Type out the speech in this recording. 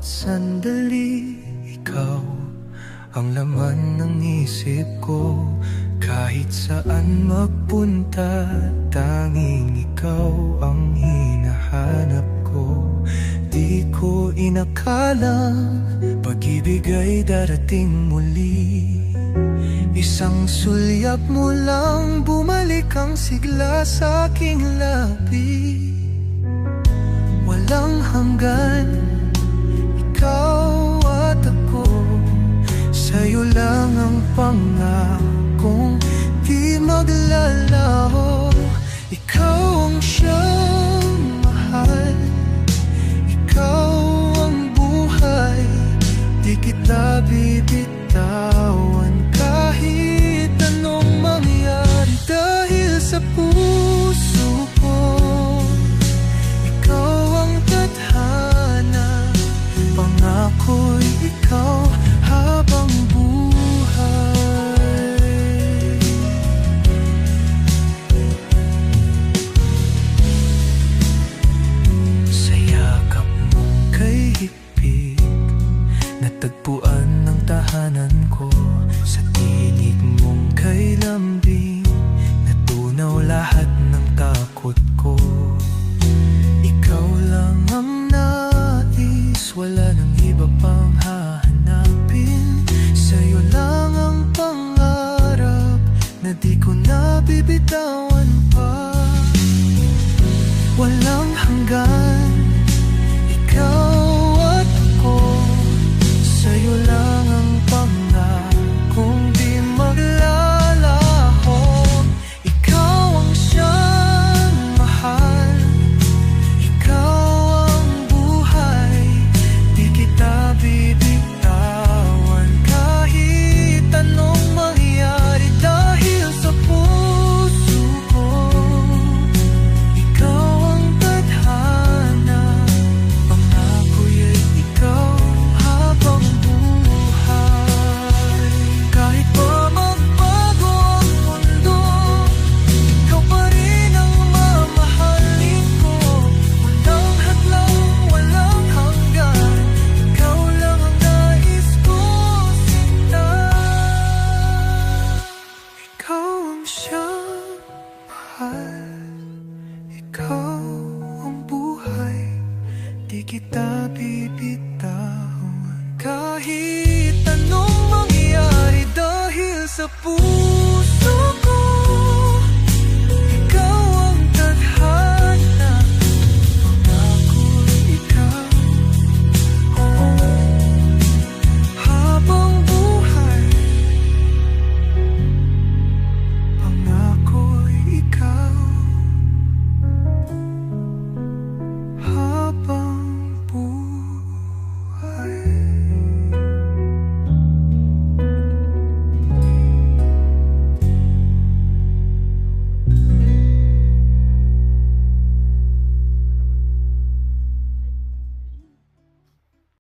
bawat sandali, ikaw ang laman ng isip ko. Kahit saan magpunta, tanging ikaw ang hinahanap ko. Di ko inakalang pag-ibig ay darating muli. Isang sulyap mo lang, bumalik ang sigla sa aking labi. Walang hanggan, ikaw at ako. Sa'yo lang ang pangakong di maglalaho. Ikaw ang siyang mahal, ikaw ang buhay. Di kita bibitawan kahit anong mangyari. Dahil sa puso ko, ikaw ang tadhana. Pangako'y ikaw habang buhay. Sa yakap mong kay higpit, natagpuan ng tahanan ko. Sa tinig mong kay lambing, natunaw lahat ng takot ko. Ikaw lang ang nais, wala nang iba pang hahanapin. Sa'yo lang ang pangarap na di ko nabibitawan pa. Walang hanggan, ikaw at ako. Sa'yo lang ang pangakong di maglalaho. Ikaw ang siyang mahal, ikaw ang buhay. Di kita bibitawan kahit anong mangyari. Dahil sa puso ko, ikaw ang tadhana. Pangako'y ikaw habang buhay. Kahit pa magbago ang mundo, ikaw pa rin ang mamahalin ko. Walang hadlang, walang hanggan, ikaw lang ang nais ko sinta. Ikaw ang siyang mahal, ikaw ang buhay. Di kita bibitawan kahit anong mangyari. Dahil sa puso